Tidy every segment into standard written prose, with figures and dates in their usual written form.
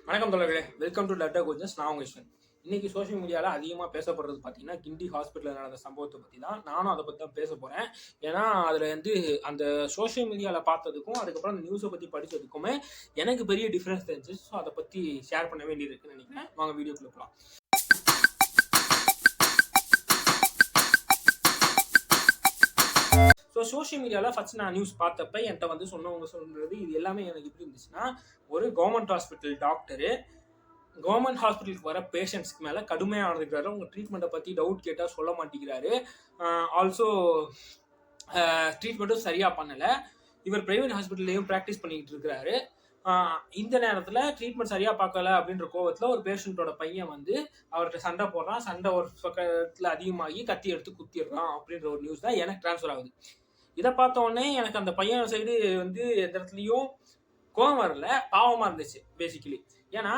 வணக்கம் தோழர்களே, welcome to லட்டா coaches. நான் உங்க ஈஸ்வரன். இன்னைக்கு சோஷியல் மீடியாவில் அதிகமாக பேசப்படுறது பார்த்தீங்கன்னா கிண்டி ஹாஸ்பிட்டலில் நடந்த சம்பவத்தை பற்றி தான். நானும் அதை பற்றி தான் பேச போகிறேன். ஏன்னா அதில் வந்து அந்த சோஷியல் மீடியாவில் பார்த்ததுக்கும் அதுக்கப்புறம் அந்த நியூஸை பற்றி படித்ததுக்குமே எனக்கு பெரிய டிஃப்ரென்ஸ் தெரிஞ்சு. ஸோ அதை பற்றி ஷேர் பண்ண வேண்டியது இருக்குன்னு நினைக்கிறேன். வாங்க வீடியோக்குள்ள போகலாம். ஸோ சோஷியல் மீடியாவில் ஃபர்ஸ்ட் நான் நியூஸ் பார்த்தப்ப என்கிட்ட வந்து சொன்னவங்க சொல்றது இது எல்லாமே எனக்கு எப்படி இருந்துச்சுன்னா, ஒரு கவர்மெண்ட் ஹாஸ்பிட்டல் டாக்டரு கவர்மெண்ட் ஹாஸ்பிட்டலுக்கு வர பேஷண்ட்ஸ்க்கு மேலே கடுமையாக நடந்துக்கிறாரு. உங்கள் ட்ரீட்மெண்ட்டை பற்றி டவுட் கேட்டால் சொல்ல மாட்டேங்கிறாரு. ஆல்சோ ட்ரீட்மெண்ட்டும் சரியாக பண்ணலை. இவர் ப்ரைவேட் ஹாஸ்பிட்டல்லையும் ப்ராக்டிஸ் பண்ணிக்கிட்டு இருக்கிறாரு. இந்த நேரத்தில் ட்ரீட்மெண்ட் சரியாக பார்க்கல அப்படின்ற கோவத்தில் ஒரு பேஷண்ட்டோட பையன் வந்து அவர்கிட்ட சண்டை போடுறான். சண்டை ஒரு பக்கத்தில் அதிகமாகி கத்தி எடுத்து குத்திடுறான் அப்படின்ற ஒரு நியூஸ் தான் எனக்கு ட்ரான்ஸ்ஃபர் ஆகுது. இதை பார்த்த உடனே எனக்கு அந்த பையன் சைடு வந்து எந்த இடத்துலையும் கோவம் வரல, பாவமாக இருந்துச்சு பேசிக்கலி. ஏன்னா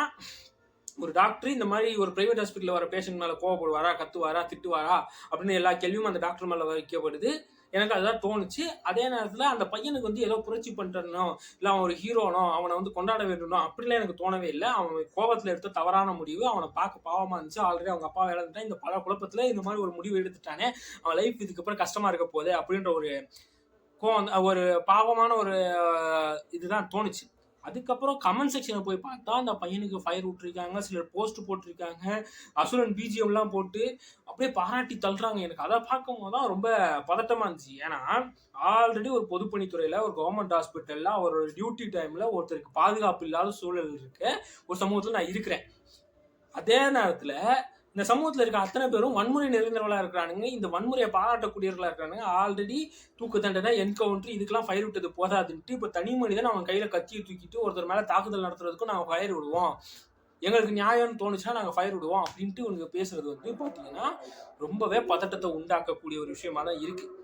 ஒரு டாக்டர் இந்த மாதிரி ஒரு பிரைவேட் ஹாஸ்பிட்டலில் வர பேஷண்ட் மேலே கோவப்படுவாரா, கத்துவாரா, திட்டுவாரா அப்படின்னு எல்லா கேள்வியும் அந்த டாக்டர் மேலே வைக்கப்படுது. எனக்கு அதுதான் தோணுச்சு. அதே நேரத்தில் அந்த பையனுக்கு வந்து ஏதோ புரட்சி பண்ணுறனோ இல்லை அவன் ஒரு ஹீரோனோ அவனை வந்து கொண்டாட வேண்டும்னோ அப்படிலாம் எனக்கு தோணவே இல்லை. அவன் கோபத்தில் எடுத்த தவறான முடிவு அவனை பார்க்க பாவமாக இருந்துச்சு. ஆல்ரெடி அவங்க அப்பா இழந்துட்டான். இந்த பல குழப்பத்தில் இந்த மாதிரி ஒரு முடிவு எடுத்துட்டானே, அவன் லைஃப் இதுக்கப்புறம் கஷ்டமாக இருக்க போகுது அப்படின்ற ஒரு ஒரு பாவமான ஒரு இதுதான் தோணுச்சு. அதுக்கப்புறம் கமெண்ட் செக்ஷனை போய் பார்த்தா அந்த பையனுக்கு ஃபயர் விட்டுருக்காங்க, சிலர் போஸ்ட் போட்டிருக்காங்க, அசுரன் பிஜிஎம்லாம் போட்டு அப்படியே பாராட்டி தள்ளுறாங்க. எனக்கு அதை பார்க்கும்போது தான் ரொம்ப பதட்டமாக இருந்துச்சு. ஏன்னா ஆல்ரெடி ஒரு பொதுப்பணித்துறையில் ஒரு கவர்மெண்ட் ஹாஸ்பிட்டலில் அவரோட டியூட்டி டைமில் ஒருத்தருக்கு பாதுகாப்பு இல்லாத சூழல் இருக்க ஒரு சமூகத்தில் நான் இருக்கிறேன். அதே நேரத்தில் இந்த சமூகத்தில் இருக்க அத்தனை பேரும் வன்முறை நிறைந்தவர்களாக இருக்கிறானுங்க. இந்த வன்முறையை பாராட்டக்கூடியவர்களாக இருக்கிறானுங்க. ஆல்ரெடி தூக்கு தண்டனை, என்கவுண்டர் இதுக்கெல்லாம் ஃபயர் விட்டது போதாதுன்ட்டு இப்போ தனி மனிதன் அவன் கையில் கத்தியை தூக்கிட்டு ஒருத்தர் மேலே தாக்குதல் நடத்துறதுக்கும் நாங்கள் ஃபயர் விடுவோம், எங்களுக்கு நியாயம்னு தோணுச்சுன்னா நாங்கள் ஃபயர் விடுவோம் அப்படின்ட்டு உனக்கு பேசுறது வந்து பார்த்தீங்கன்னா ரொம்பவே பதட்டத்தை உண்டாக்கக்கூடிய ஒரு விஷயமா தான் இருக்குது.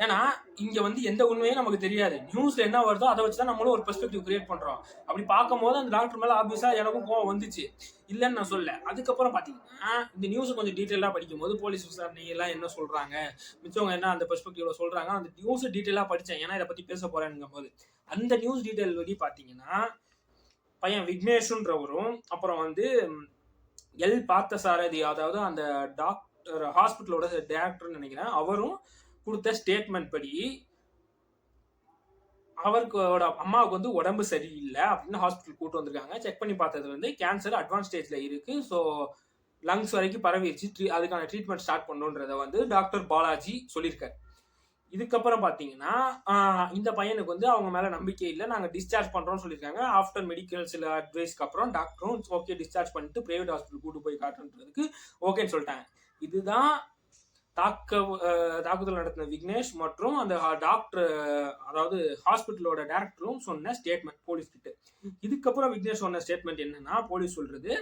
ஏன்னா இங்க வந்து எந்த உண்மையும் நமக்கு தெரியாது. நியூஸ்ல என்ன வருதோ அதை வச்சுதான் நம்மளும் ஒரு பெர்ஸ்பெக்டிவ் கிரியேட் பண்றோம். அப்படி பார்க்கும்போது அந்த டாக்டர் மேல ஆப்வியஸா எனக்கும் கோவம் வந்துச்சு, இல்லைன்னு நான் சொல்ல. அதுக்கப்புறம் பாத்தீங்கன்னா இந்த நியூஸ் கொஞ்சம் டீட்டெயிலா படிக்கும் போது போலீஸ் விசாரணை எல்லாம் என்ன சொல்றாங்க, மிச்சவங்க என்ன அந்த பெர்ஸ்பெக்டிவ்ல சொல்றாங்க, அந்த நியூஸ் டீட்டெயிலா படிச்சேன். ஏன்னா இதை பத்தி பேச போறேன்னும் போது அந்த நியூஸ் டீட்டெயில் படி பாத்தீங்கன்னா பையன் விக்னேஷ்ன்றவரும் அப்புறம் வந்து எல் பார்த்தசாரதி, அதாவது அந்த டாக்டர் ஹாஸ்பிட்டலோட டைரக்டர்னு நினைக்கிறேன், அவரும் கொடுத்த ஸ்டேட்மெண்ட் படி அவருக்கோட அம்மாவுக்கு வந்து உடம்பு சரியில்லை அப்படின்னு ஹாஸ்பிட்டல் கூட்டு வந்திருக்காங்க. செக் பண்ணி பார்த்தது வந்து கேன்சர் அட்வான்ஸ் ஸ்டேஜ்ல இருக்கு. ஸோ லங்ஸ் வரைக்கும் பரவிடுச்சு, அதுக்கான ட்ரீட்மெண்ட் ஸ்டார்ட் பண்ணுன்றதை வந்து டாக்டர் பாலாஜி சொல்லியிருக்காரு. இதுக்கப்புறம் பார்த்தீங்கன்னா இந்த பையனுக்கு வந்து அவங்க மேலே நம்பிக்கை இல்லை, நாங்கள் டிஸ்சார்ஜ் பண்ணுறோம்னு சொல்லியிருக்காங்க. ஆஃப்டர் மெடிக்கல் சில அட்வைஸ்க்கு அப்புறம் டாக்டரும் ஓகே டிஸ்சார்ஜ் பண்ணிட்டு ப்ரைவேட் ஹாஸ்பிட்டல் கூட்டு போய் காட்டுன்றதுக்கு ஓகேன்னு சொல்லிட்டாங்க. இதுதான் தாக்குதல் நடத்தின விக்னேஷ் மற்றும் அந்த டாக்டர், அதாவது ஹாஸ்பிட்டலோட டைரக்டரும் சொன்ன ஸ்டேட்மெண்ட் போலீஸ் கிட்ட. இதுக்கப்புறம் விக்னேஷ் சொன்ன ஸ்டேட்மெண்ட் என்னன்னா, போலீஸ் சொல்றது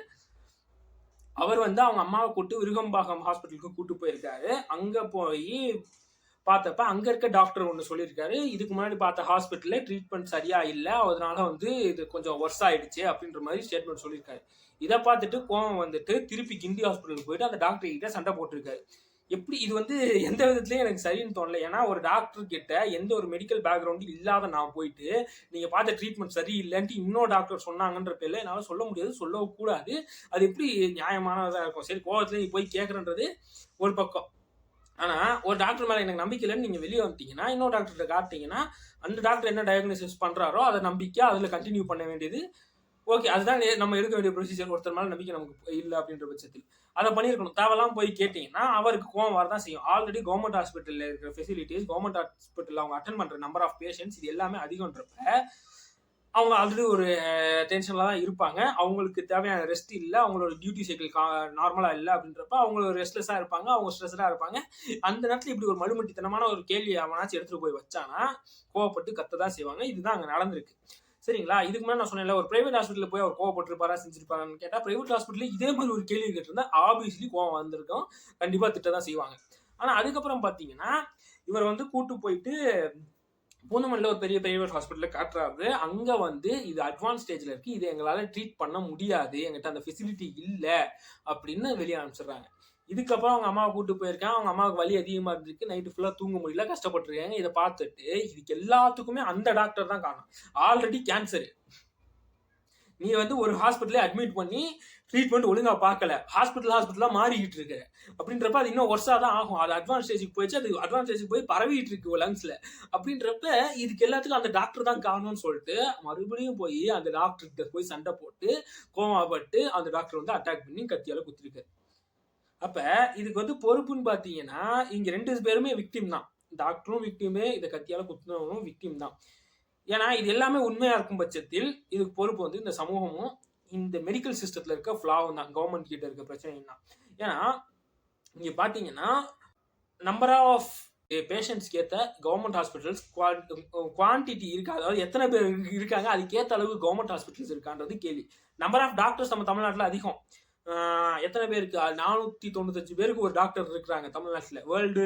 அவர் வந்து அவங்க அம்மாவை கூட்டு விருகம்பாக்கம் ஹாஸ்பிட்டலுக்கு கூட்டு போயிருக்காரு. அங்க போய் பார்த்தப்ப அங்க இருக்க டாக்டர் ஒன்று சொல்லியிருக்காரு, இதுக்கு முன்னாடி பார்த்த ஹாஸ்பிட்டல்ல ட்ரீட்மெண்ட் சரியா இல்லை, அதனால வந்து இது கொஞ்சம் ஒர்ஸ் ஆயிடுச்சு அப்படின்ற மாதிரி ஸ்டேட்மெண்ட் சொல்லியிருக்காரு. இதை பார்த்துட்டு கோவம் வந்துட்டு திருப்பி கிண்டி ஹாஸ்பிட்டலுக்கு போயிட்டு அந்த டாக்டர் கிட்ட சண்டை போட்டிருக்காரு. எப்படி இது வந்து எந்த விதத்துலயும் எனக்கு சரின்னு தோணல. ஏன்னா ஒரு டாக்டர் கிட்ட எந்த ஒரு மெடிக்கல் பேக்ரவுண்டு இல்லாத நான் போயிட்டு நீங்க பார்த்த ட்ரீட்மெண்ட் சரியில்லைன்ட்டு இன்னொரு டாக்டர் சொன்னாங்கன்ற பேர்ல என்னால சொல்ல முடியாது, சொல்லவும் கூடாது. அது எப்படி நியாயமானதா இருக்கும்? சரி, கோவத்துல நீ போய் கேட்கறன்றது ஒரு பக்கம். ஆனா ஒரு டாக்டர் மேல எனக்கு நம்பிக்கை இல்லைன்னு நீங்க வெளியே வந்துட்டீங்கன்னா இன்னொரு டாக்டர்கிட்ட காட்டிங்கன்னா அந்த டாக்டர் என்ன டயக்னோசிஸ் பண்றாரோ அதை நம்பிக்கை அதுல கண்டினியூ பண்ண வேண்டியது ஓகே. அதுதான் நம்ம எடுக்க வேண்டிய ப்ரொசீஜர். ஒருத்தர் மேலே நம்பிக்கை நமக்கு இல்லை அப்படின்ற பட்சத்தில் அதை பண்ணியிருக்கணும். தேவையெல்லாம் போய் கேட்டிங்கன்னா அவருக்கு கோவம் வரதான் செய்யும். ஆல்ரெடி கவர்மெண்ட் ஹாஸ்பிட்டலில் இருக்கிற ஃபெசிலிட்டிஸ், கவர்மெண்ட் ஹாஸ்பிட்டலில் அவங்க அட்டன் பண்ணுற நம்பர் ஆஃப் பேஷண்ட்ஸ் இது எல்லாமே அதிகன்றப்ப அவங்க ஆல்ரெடி ஒரு டென்ஷனில் தான் இருப்பாங்க. அவங்களுக்கு தேவையான ரெஸ்ட் இல்லை, அவங்களோட டியூட்டி சைக்கிள் நார்மலாக இல்லை அப்படின்றப்ப அவங்க ரெஸ்ட்லெஸ்ஸாக இருப்பாங்க, அவங்க ஸ்ட்ரெஸ்ஸாக இருப்பாங்க. அந்த நேரத்தில் இப்படி ஒரு மழுமட்டித்தனமான ஒரு கேள்வி அவனாச்சும் எடுத்துகிட்டு போய் வச்சானா கோவப்பட்டு கத்த தான் செய்வாங்க. இதுதான் அங்கே நடந்திருக்கு. சரிங்களா? இதுக்கு மேலே நான் சொன்னேன்ல, ஒரு பிரைவேட் ஹாஸ்பிட்டலில் போய் அவர் கோவப்பட்டிருப்பாரா செஞ்சிருப்பாரான்னு கேட்டால் பிரைவேட் ஹாஸ்பிட்டலில் இதே மாதிரி ஒரு கேள்வி கேட்டிருந்தா ஆப்வியஸ்லி கோவம் வந்திருக்கும், கண்டிப்பாக திட்ட தான் செய்வாங்க. ஆனால் அதுக்கப்புறம் பார்த்தீங்கன்னா இவர் வந்து கூட்டு போயிட்டு பூந்தமல்லியில் ஒரு பெரிய பிரைவேட் ஹாஸ்பிட்டலில் காட்டுறாரு. அங்கே வந்து இது அட்வான்ஸ் ஸ்டேஜில் இருக்குது, இது எங்களால் ட்ரீட் பண்ண முடியாது, எங்கிட்ட அந்த ஃபெசிலிட்டி இல்லை அப்படின்னு வெளியே அனுப்பிச்சிடுறாங்க. இதுக்கப்புறம் அவங்க அம்மாவை கூட்டு போயிருக்கேன், அவங்க அம்மாவுக்கு வலி அதிகமாக இருந்திருக்கு, நைட்டு ஃபுல்லாக தூங்க முடியல, கஷ்டப்பட்டுருக்காங்க. இதை பார்த்துட்டு இதுக்கு எல்லாத்துக்குமே அந்த டாக்டர் தான் காரணம். ஆல்ரெடி கேன்சரு, நீ வந்து ஒரு ஹாஸ்பிட்டலே அட்மிட் பண்ணி ட்ரீட்மெண்ட் ஒழுங்கா பார்க்கல, ஹாஸ்பிட்டலா மாறிக்கிட்டு இருக்கு அப்படின்றப்ப அது இன்னும் ஒர்ஸா தான் ஆகும். அது அட்வான்ஸ் ஸ்டேஜுக்கு போயிடுச்சு, அது அட்வான்ஸ் ஸ்டேஜுக்கு போய் பரவிட்டு இருக்கு லங்ஸ்ல. அப்படின்றப்ப இதுக்கு எல்லாத்துக்கும் அந்த டாக்டர் தான் காரணம்னு சொல்லிட்டு மறுபடியும் போய் அந்த டாக்டர்கிட்ட போய் சண்டை போட்டு கோமாப்பட்டு அந்த டாக்டர் வந்து அட்டாக் பண்ணி கத்தியால குத்திருக்காரு. அப்ப இதுக்கு வந்து பொறுப்புன்னு பாத்தீங்கன்னா இங்க 2 பேருமே விக்டிம் தான். டாக்டரும் விக்டிமே, இதை கத்தியால குத்துனவனும் விக்டிம் தான். ஏன்னா இது எல்லாமே உண்மையா இருக்கும் பட்சத்தில் இதுக்கு பொறுப்பு வந்து இந்த சமூகமும் இந்த மெடிக்கல் சிஸ்டத்துல இருக்க ஃபிளாவும் தான், கவர்மெண்ட் கிட்ட இருக்க பிரச்சனை தான். ஏன்னா இங்க பாத்தீங்கன்னா நம்பர் ஆஃப் பேஷண்ட்ஸ்க்கு ஏற்ற கவர்மெண்ட் ஹாஸ்பிட்டல்ஸ் குவான்டிட்டி இருக்கா, அதாவது எத்தனை பேர் இருக்காங்க அதுக்கேற்ற அளவு கவர்மெண்ட் ஹாஸ்பிட்டல்ஸ் இருக்கான்றது கேள்வி. நம்பர் ஆஃப் டாக்டர்ஸ் நம்ம தமிழ்நாட்டில் அதிகம். எத்தனை பேருக்கு 495 பேருக்கு ஒரு டாக்டர் இருக்கிறாங்க தமிழ்நாட்டில். வேர்ல்டு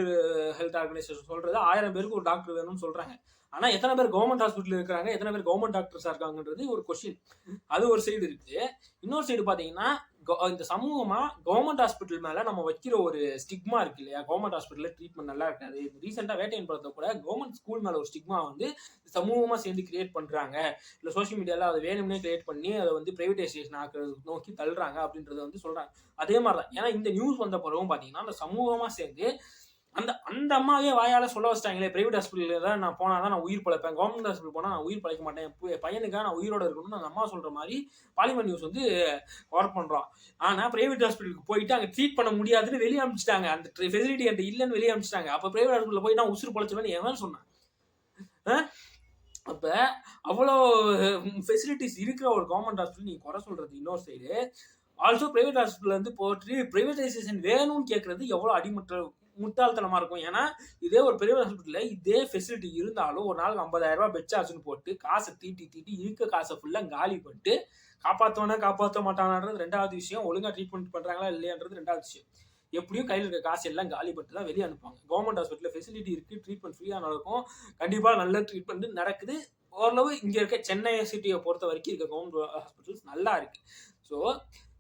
ஹெல்த் ஆர்கனைசேஷன் சொல்றது 1000 பேருக்கு ஒரு டாக்டர் வேணும்னு சொல்றாங்க. ஆனா எத்தனை பேர் கவர்மெண்ட் ஹாஸ்பிட்டல் இருக்காங்க, எத்தனை பேர் கவர்மெண்ட் டாக்டர்ஸா இருக்காங்கன்றது ஒரு கொஸ்டின். அது ஒரு சைடு இருக்கு. இன்னொரு சைடு பாத்தீங்கன்னா இந்த சமூகமா கவர்மெண்ட் ஹாஸ்பிட்டல் மேல நம்ம வைக்கிற ஒரு ஸ்டிக்மா இருக்கு இல்லையா, கவர்மெண்ட் ஹாஸ்பிட்டல்ல ட்ரீட்மெண்ட் நல்லா இருக்காது. ரீசெண்டா வேட்டையன் படத்தை கூட கவர்மெண்ட் ஸ்கூல் மேல ஒரு ஸ்டிக்மா வந்து சமூகமா சேர்ந்து கிரியேட் பண்றாங்க, இல்ல சோசியல் மீடியால அதை வேணும்னே கிரியேட் பண்ணி அதை வந்து பிரைவேடைசேஷன் ஆக்குறது நோக்கி தள்ளுறாங்க அப்படின்றத வந்து சொல்றாங்க. அதே மாதிரிதான் ஏன்னா இந்த நியூஸ் வந்த பிறகும் பாத்தீங்கன்னா அந்த சமூகமா சேர்ந்து அந்த அம்மாவே வாயால சொல்ல வச்சிட்டாங்களே, பிரைவேட் ஹாஸ்பிட்டல் தான் நான் போனாதான் நான் உயிர் பழைப்பேன், கவர்மெண்ட் ஹாஸ்பிட்டல் போனா நான் உயிர் பழைக்க மாட்டேன், பையனுக்காக நான் உயிரோட இருக்கணும்னு அந்த அம்மா சொல்ற மாதிரி பாலிமர் நியூஸ் வந்து ஒர்க் பண்றோம். ஆனா பிரைவேட் ஹாஸ்பிட்டலுக்கு போயிட்டு அங்க ட்ரீட் பண்ண முடியாதுன்னு வெளியே அனுப்பிச்சிட்டாங்க, அந்த ஃபெசிலிட்டி அந்த இல்லைன்னு வெளியே அனுப்பிச்சிட்டாங்க. அப்ப பிரைவேட் ஹாஸ்பிட்டல் போய் நான் உசுறு பழைச்சுவேன்னு எவன் சொன்னான்? அப்ப அவ்வளோ ஃபெசிலிட்டிஸ் இருக்கிற ஒரு கவர்மெண்ட் ஹாஸ்பிட்டல் நீங்க குறை சொல்றது இன்னொரு சைடு, ஆல்சோ பிரைவேட் ஹாஸ்பிட்டல் வந்து போட்டு பிரைவேடைசேஷன் வேணும்னு கேட்கறது எவ்வளவு முட்டாள்தனமா இருக்கும். ஏன்னா இதே ஒரு பெரிய ஹாஸ்பிட்டல்ல இதே ஃபெசிலிட்டி இருந்தாலும் ஒரு நாள் 50,000 ரூபாய் பெட் சார்ஜ்னு போட்டு காசை தீட்டி இருக்க காசை ஃபுல்லா காலி பண்ணிட்டு காப்பாற்றுவானா காப்பாற்ற மாட்டானான்றது 2வது விஷயம், ஒழுங்கா ட்ரீட்மெண்ட் பண்றாங்களா இல்லையான்றது 2வது விஷயம். எப்படியும் கையில் இருக்க காசு எல்லாம் காலி பண்ணிட்டு தான் வெளியே அனுப்புவாங்க. கவர்மெண்ட் ஹாஸ்பிட்டல்ல ஃபெசிலிட்டி இருக்கு, ட்ரீட்மெண்ட் ஃப்ரீயா நடக்கும், கண்டிப்பா நல்ல ட்ரீட்மெண்ட் நடக்குது. ஓரளவு இங்க இருக்க சென்னை சிட்டியை பொறுத்த வரைக்கும் இருக்க கவர்மெண்ட் ஹாஸ்பிட்டல்ஸ் நல்லா இருக்கு. ஸோ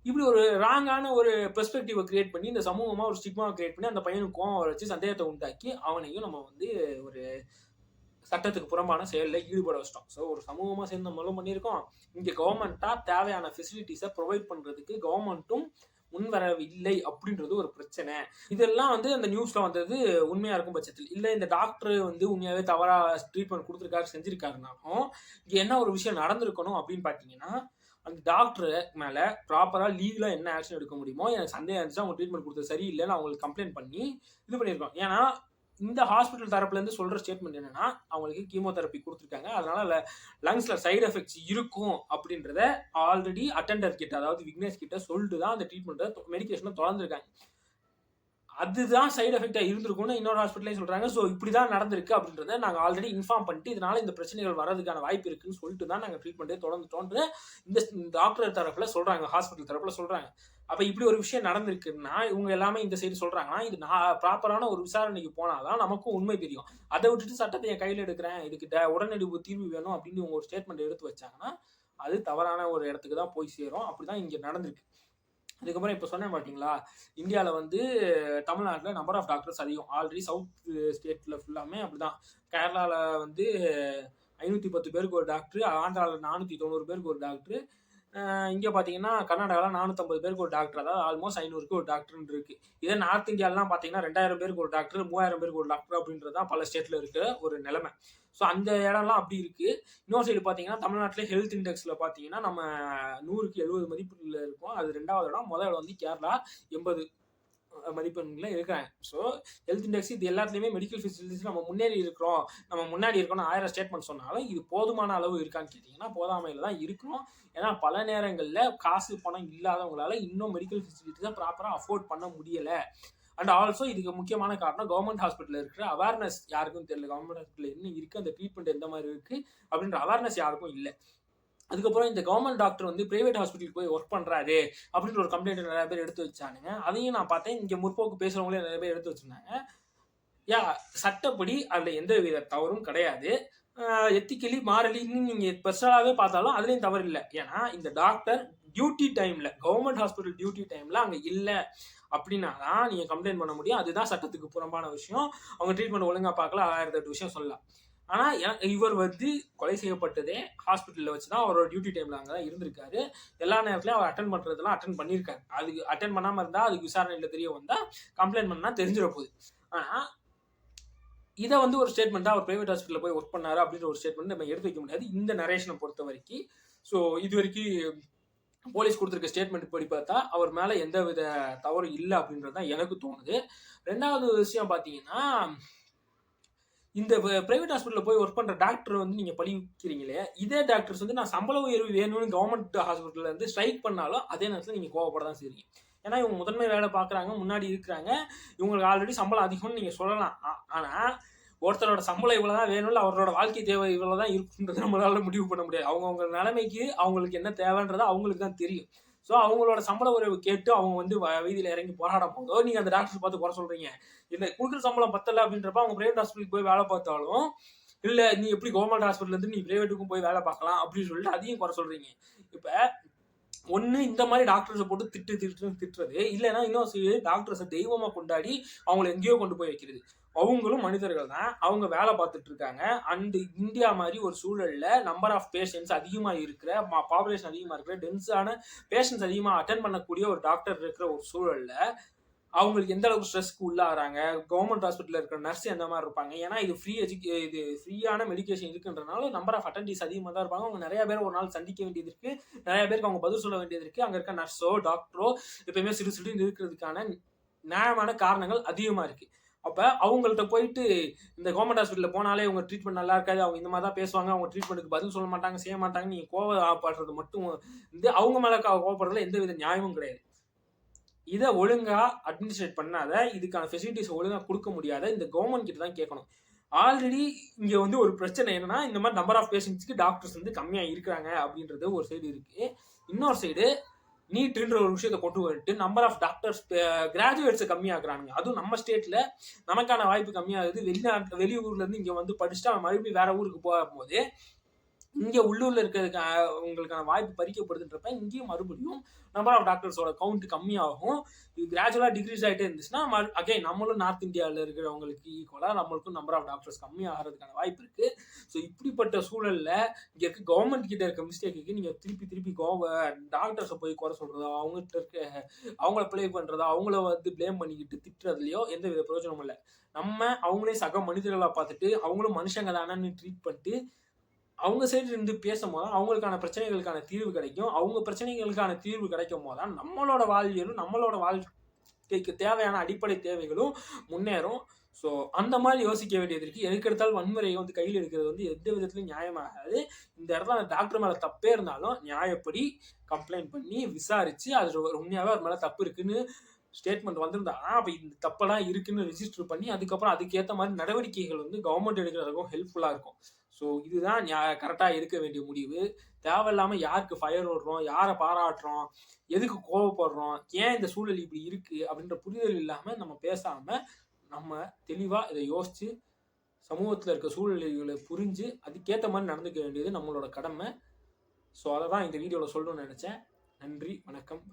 இப்படி ஒரு ராங்கான ஒரு பெர்ஸ்பெக்டிவை கிரியேட் பண்ணி இந்த சமூகமா ஒரு ஸ்டிக்மாவை கிரியேட் பண்ணி அந்த பையனுக்கு கோவம் வச்சு சந்தேகத்தை உண்டாக்கி அவனையும் நம்ம வந்து ஒரு சட்டத்துக்கு புறம்பான செயலில் ஈடுபட வச்சிட்டோம். ஸோ ஒரு சமூகமா சேர்ந்து நம்மளும் பண்ணியிருக்கோம். இங்க கவர்மெண்டா தேவையான ஃபெசிலிட்டிஸை ப்ரொவைட் பண்றதுக்கு கவர்மெண்ட்டும் முன்வரவில்லை அப்படின்றது ஒரு பிரச்சனை. இதெல்லாம் வந்து அந்த நியூஸ்ல வந்தது உண்மையா இருக்கும் பட்சத்தில், இல்ல இந்த டாக்டர் வந்து உண்மையாவே தவறா ட்ரீட்மெண்ட் கொடுத்துருக்காரு செஞ்சிருக்காருனாலும் இங்க என்ன ஒரு விஷயம் நடந்திருக்கணும் அப்படின்னு பாத்தீங்கன்னா, அந்த டாக்டர் மேல ப்ராப்பரா லீகலா என்ன ஆக்ஷன் எடுக்க முடியுமோ, எனக்கு சந்தேகம் இருந்துச்சு அவங்க ட்ரீட்மெண்ட் கொடுத்தது சரியில்லைன்னு அவங்களுக்கு கம்ப்ளைண்ட் பண்ணி இது பண்ணியிருக்கோம். ஏன்னா இந்த ஹாஸ்பிட்டல் தரப்புல இருந்து சொல்ற ஸ்டேட்மெண்ட் என்னன்னா, அவங்களுக்கு கீமோதெரப்பி கொடுத்துருக்காங்க, அதனால லங்ஸ்ல சைடு எஃபெக்ட்ஸ் இருக்கும் அப்படின்றத ஆல்ரெடி அட்டெண்டர் கிட்ட, அதாவது விக்னேஷ் கிட்ட சொல்லிட்டு தான் அந்த ட்ரீட்மெண்ட் மெடிக்கேஷனை தொடர்ந்துருக்காங்க. அதுதான் சைடு எஃபெக்டா இருந்திருக்கும்னு இன்னொரு ஹாஸ்பிட்டலே சொல்றாங்க. ஸோ இப்படிதான் நடந்திருக்கு அப்படின்றத நாங்க ஆல்ரெடி இன்ஃபார்ம் பண்ணிட்டு இதனால இந்த பிரச்சனைகள் வரதுக்கான வாய்ப்பு இருக்குன்னு சொல்லிட்டு தான் நாங்க ட்ரீட்மெண்ட்டே தொடர்ந்துட்டோம்னு இந்த டாக்டர் தரப்புல சொல்றாங்க, ஹாஸ்பிட்டல் தரப்புல சொல்றாங்க. அப்ப இப்படி ஒரு விஷயம் நடந்திருக்குன்னா இவங்க எல்லாமே இந்த சைடு சொல்றாங்கன்னா இது ப்ராப்பரான ஒரு விசாரணைக்கு போனாதான் நமக்கும் உண்மை தெரியும். அதை விட்டுட்டு சட்டத்தை என் கையில் எடுக்கிறேன், இதுக்கு உடனடி தீர்வு வேணும் அப்படின்னு இவங்க ஒரு ஸ்டேட்மெண்ட் எடுத்து வச்சாங்கன்னா அது தவறான ஒரு இடத்துக்கு தான் போய் சேரும். அப்படிதான் இங்க நடந்திருக்கு. அதுக்கப்புறம் இப்போ சொன்னேன் பார்த்தீங்களா, இந்தியாவில் வந்து தமிழ்நாட்டில் நம்பர் ஆஃப் டாக்டர்ஸ் அதிகம். ஆல்ரெடி சவுத் ஸ்டேட்டில் ஃபுல்லாமே அப்படிதான். கேரளாவில் வந்து 510 பேருக்கு ஒரு டாக்டர், ஆந்திராவில் 490 பேருக்கு ஒரு டாக்டர், இங்கே பார்த்தீங்கன்னா கர்நாடகாவில் 450 பேருக்கு ஒரு டாக்டர், அதாவது ஆல்மோஸ்ட் 500க்கு ஒரு டாக்டர்னு இருக்கு. இதே நார்த் இந்தியாவிலாம் பார்த்தீங்கன்னா 2000 பேருக்கு ஒரு டாக்டர், 3000 பேருக்கு ஒரு டாக்டர் அப்படின்றது தான் பல ஸ்டேட்டில் இருக்கிற ஒரு நிலைமை. ஸோ அந்த இடம்லாம் அப்படி இருக்கு. இன்னொரு சைடு பார்த்தீங்கன்னா தமிழ்நாட்டில் ஹெல்த் இண்டெக்ஸில் பார்த்தீங்கன்னா நம்ம 100க்கு 70 மதிப்பெண்ணில் இருக்கோம். அது 2வது இடம். முதல் இடம் வந்து கேரளா 80 மதிப்பெண்களை இருக்கிறாங்க. ஸோ ஹெல்த் இண்டெக்ஸ் இது எல்லாத்துலேயுமே மெடிக்கல் ஃபெசிலிட்டிஸ் நம்ம முன்னேறி இருக்கிறோம், நம்ம முன்னாடி இருக்கோம்னு 1000 ஸ்டேட்மெண்ட் சொன்னாலும் இது போதுமான அளவு இருக்கான்னு கேட்டிங்கன்னா போதாமையில் தான் இருக்கிறோம். ஏன்னா பல நேரங்களில் காசு பணம் இல்லாதவங்களால இன்னும் மெடிக்கல் ஃபெசிலிட்டிஸை ப்ராப்பராக அஃபோர்ட் பண்ண முடியலை. அண்ட் ஆல்சோ இதுக்கு முக்கியமான காரணம் கவர்மெண்ட் ஹாஸ்பிட்டல் இருக்கிற அவேர்னஸ் யாருக்கும் தெரியல. கவர்மெண்ட் ஹாஸ்பிட்டல் என்ன இருக்குது, அந்த ட்ரீட்மெண்ட் எந்த மாதிரி இருக்குது அப்படின்ற அவேர்னஸ் யாருக்கும் இல்லை. அதுக்கப்புறம் இந்த கவர்மெண்ட் டாக்டர் வந்து பிரைவேட் ஹாஸ்பிட்டலுக்கு போய் ஒர்க் பண்ணுறாரு அப்படின்ற ஒரு கம்ப்ளைண்ட் நிறைய பேர் எடுத்து வச்சானுங்க. அதையும் நான் பார்த்தேன், இங்கே முற்போக்கு பேசுகிறவங்களே நிறைய பேர் எடுத்து வச்சுருந்தாங்க. சட்டப்படி அதில் எந்த வித தவறும் கிடையாது. எத்திக்கலி மாரலின்னு நீங்கள் பர்சனலாகவே பார்த்தாலும் அதுலேயும் தவறு இல்லை. ஏன்னா இந்த டாக்டர் டியூட்டி டைமில், கவர்மெண்ட் ஹாஸ்பிட்டல் டியூட்டி டைமில் அங்கே இல்லை அப்படின்னா தான் நீங்கள் கம்ப்ளைண்ட் பண்ண முடியும். அதுதான் சட்டத்துக்கு புறம்பான விஷயம். அவங்க ட்ரீட்மெண்ட் ஒழுங்காக பார்க்கல, 1008 விஷயம் சொல்லலாம். ஆனா இவர் வந்து கொலை செய்யப்பட்டதே ஹாஸ்பிட்டல்ல வச்சுதான் அவரோட டியூட்டி டைம்ல அங்கதான் இருந்திருக்காரு. எல்லா நேரத்திலயும் அவர் அட்டன் பண்றதெல்லாம் அட்டன் பண்ணியிருக்காரு. அதுக்கு அட்டன் பண்ணாம இருந்தா அதுக்கு விசாரணையில தெரிய வந்தா கம்ப்ளைண்ட் பண்ணா தெரிஞ்சிட போகுது. ஆனா இதை வந்து ஒரு ஸ்டேட்மெண்ட்டா அவர் பிரைவேட் ஹாஸ்பிட்டல்ல போய் ஒர்க் பண்ணாரு அப்படின்ற ஒரு ஸ்டேட்மெண்ட் நம்ம எடுத்து வைக்க முடியாது இந்த நரேஷனை பொறுத்த வரைக்கும். ஸோ இது வரைக்கும் போலீஸ் கொடுத்துருக்க ஸ்டேட்மெண்ட் படி பார்த்தா அவர் மேல எந்த வித தவறும் இல்லை அப்படின்றது தான் எனக்கு தோணுது. ரெண்டாவது விஷயம் பார்த்தீங்கன்னா, இந்த பிரைவேட் ஹாஸ்பிட்டலில் போய் ஒர்க் பண்ற டாக்டர் வந்து நீங்க பழிக்கிறீங்களே, இதே டாக்டர்ஸ் வந்து நான் சம்பள உயர்வு வேணும்னு கவர்மெண்ட் ஹாஸ்பிட்டல்ல இருந்து ஸ்ட்ரைக் பண்ணாலும் அதே நேரத்தில் நீங்க கோவப்பட தான் செய்றீங்க. ஏன்னா இவங்க முதன்மை வேலை பார்க்குறாங்க, முன்னாடி இருக்கிறாங்க, இவங்களுக்கு ஆல்ரெடி சம்பளம் அதிகம்னு நீங்க சொல்லலாம். ஆனா ஒருத்தரோட சம்பளம் இவ்வளவுதான் வேணும்ல, அவரோட வாழ்க்கை தேவை இவ்வளவுதான் இருக்குன்றதை நம்மளால முடிவு பண்ண முடியாது. அவங்கவுங்க நிலைமைக்கு அவங்களுக்கு என்ன தேவைன்றதை அவங்களுக்கு தான் தெரியும். ஸோ அவங்களோட சம்பள உயர்வு கேட்டு அவங்க வந்து வீதியில இறங்கி போராடும் போதோ நீங்க அந்த டாக்டர் பார்த்து குறை சொல்றீங்க. இந்த கொடுக்குற சம்பளம் பத்தல அப்படின்றப்ப அவங்க பிரைவேட் ஹாஸ்பிட்டலுக்கு போய் வேலை பார்த்தாலும், இல்ல நீ எப்படி கவர்மெண்ட் ஹாஸ்பிட்டல் இருந்து நீ பிரைவேட்டுக்கும் போய் வேலை பார்க்கலாம் அப்படின்னு சொல்லிட்டு அதையும் குறை சொல்றீங்க. இப்ப ஒண்ணு இந்த மாதிரி டாக்டர்ஸை போட்டு திட்டுறது, இல்லைன்னா இன்னொரு டாக்டர்ஸை தெய்வமா கொண்டாடி அவங்களை எங்கேயோ கொண்டு போய் வைக்கிறது. அவங்களும் மனிதர்கள் தான், அவங்க வேலை பார்த்துட்டு இருக்காங்க. அண்ட் இந்தியா மாதிரி ஒரு சூழல்ல நம்பர் ஆஃப் பேஷண்ட்ஸ் அதிகமா இருக்கிற, பாப்புலேஷன் அதிகமா இருக்கிற, டென்ஸான பேஷண்ட்ஸ் அதிகமா அட்டென்ட் பண்ணக்கூடிய ஒரு டாக்டர் இருக்கிற ஒரு சூழல்ல அவங்களுக்கு எந்த அளவுக்கு ஸ்ட்ரெஸ்க்கு உள்ளாகிறாங்க, கவர்மெண்ட் ஹாஸ்பிட்டலில் இருக்கிற நர்ஸ் எந்த மாதிரி இருப்பாங்க. ஏன்னா இது இது ஃப்ரீயான மெடிக்கேஷன் இருக்குன்றனால நம்பர் ஆஃப் அட்டெண்டீஸ் அதிகமாக தான் இருப்பாங்க. அவங்க நிறைய பேர் ஒரு நாள் சந்திக்க வேண்டியது இருக்கு, நிறைய பேருக்கு அவங்க பதில் சொல்ல வேண்டியது இருக்கு. அங்கே இருக்க நர்ஸோ டாக்டரோ எப்பயுமே சிறு சிறு இருக்கிறதுக்கான நியாயமான காரணங்கள் அதிகமாக இருக்கு. அப்ப அவங்கள்ட்ட போயிட்டு இந்த கவர்மெண்ட் ஹாஸ்பிட்டலில் போனாலே அவங்க ட்ரீட்மெண்ட் நல்லா இருக்காது, அவங்க இந்த மாதிரி தான் பேசுவாங்க, அவங்க ட்ரீட்மெண்ட்டுக்கு பதில் சொல்ல மாட்டாங்க, செய்ய மாட்டாங்க, நீங்க கோவப்படுறது மட்டும் வந்து அவங்க மேல கோவப்படுறதுல எந்த வித நியாயமும் கிடையாது. இதை ஒழுங்கா அட்மினிஸ்ட்ரேட் பண்ணாத, இதுக்கான ஃபெசிலிட்டிஸ் ஒழுங்கா கொடுக்க முடியாத இந்த கவர்மெண்ட் கிட்ட தான் கேட்கணும். ஆல்ரெடி இங்க வந்து ஒரு பிரச்சனை என்னன்னா, இந்த மாதிரி நம்பர் ஆஃப் பேஷண்ட்ஸ்க்கு டாக்டர்ஸ் வந்து கம்மியா இருக்கிறாங்க அப்படின்றது ஒரு சைடு இருக்கு. இன்னொரு சைடு நீட்ன்ற ஒரு விஷயத்தை கொண்டு வந்துட்டு நம்பர் ஆஃப் டாக்டர்ஸ் கிராஜுவேட்ஸை கம்மியாக்குறாங்க. அதுவும் நம்ம ஸ்டேட்ல நமக்கான வாய்ப்பு கம்மியாகுது. வெளியூர்ல இருந்து இங்க வந்து படிச்சுட்டு மறுபடியும் வேற ஊருக்கு போகும்போது இங்க உள்ளூர்ல இருக்கிறதுக்கு உங்களுக்கான வாய்ப்பு பறிக்கப்படுதுன்றப்ப இங்கேயும் மறுபடியும் நம்பர் ஆஃப் டாக்டர்ஸோட கவுண்ட் கம்மியாகும். இது கிராஜுவலா டிக்ரீஸ் ஆகிட்டே இருந்துச்சுன்னா அகைன் நம்மளும் நார்த் இந்தியாவில் இருக்கிறவங்களுக்கு ஈக்குவலா நம்மளுக்கும் நம்பர் ஆஃப் டாக்டர்ஸ் கம்மியாகிறதுக்கான வாய்ப்பு இருக்கு. ஸோ இப்படிப்பட்ட சூழல்ல இங்க இருக்க கவர்மெண்ட் கிட்ட இருக்க மிஸ்டேக்கு நீங்க திருப்பி டாக்டர்ஸை போய் குறை சொல்றதோ, அவங்ககிட்ட இருக்க அவங்கள பிளே பண்றதோ, அவங்கள வந்து பிளேம் பண்ணிக்கிட்டு திட்டுறதுலையோ எந்த வித பிரயோஜனமும் இல்லை. நம்ம அவங்களே சக மனிதர்களா பார்த்துட்டு அவங்களும் மனுஷங்க தானே ட்ரீட் பண்ணிட்டு அவங்க சைடு இருந்து பேசும்போது அவங்களுக்கான பிரச்சனைகளுக்கான தீர்வு கிடைக்கும். அவங்க பிரச்சனைகளுக்கான தீர்வு கிடைக்கும் போது தான் நம்மளோட வாழ்வியலும் நம்மளோட வாழ்க்கைக்கு தேவையான அடிப்படை தேவைகளும் முன்னேறும். ஸோ அந்த மாதிரி யோசிக்க வேண்டியது இருக்கு. எதுக்கு எடுத்தாலும் வன்முறையை வந்து கையில் எடுக்கிறது வந்து எந்த விதத்துலையும் நியாயமாகாது. இந்த இடத்துல அந்த டாக்டர் மேலே தப்பே இருந்தாலும் நியாயப்படி கம்ப்ளைண்ட் பண்ணி விசாரிச்சு அது உண்மையாகவே அவர் மேலே தப்பு இருக்குன்னு ஸ்டேட்மெண்ட் வந்திருந்தா அப்போ இந்த தப்பெல்லாம் இருக்குன்னு ரிஜிஸ்டர் பண்ணி அதுக்கப்புறம் அதுக்கேற்ற மாதிரி நடவடிக்கைகள் வந்து கவர்மெண்ட் எடுக்கிறதுக்கும் ஹெல்ப்ஃபுல்லாக இருக்கும். ஸோ இதுதான் கரெக்டாக எடுக்க வேண்டிய முடிவு. தேவையில்லாமல் யாருக்கு ஃபயர் விடுறோம், யாரை பாராட்டுறோம், எதுக்கு கோவப்படுறோம், ஏன் இந்த சூழல் இப்படி இருக்கு அப்படின்ற புரிதல் இல்லாமல் நம்ம பேசாமல் நம்ம தெளிவாக இதை யோசித்து சமூகத்தில் இருக்க சூழ்நிலைகளை புரிஞ்சு அதுக்கேற்ற மாதிரி நடந்துக்க வேண்டியது நம்மளோட கடமை. ஸோ அதை தான் இந்த வீடியோவில் சொல்லணும்னு நினச்சேன். நன்றி, வணக்கம்.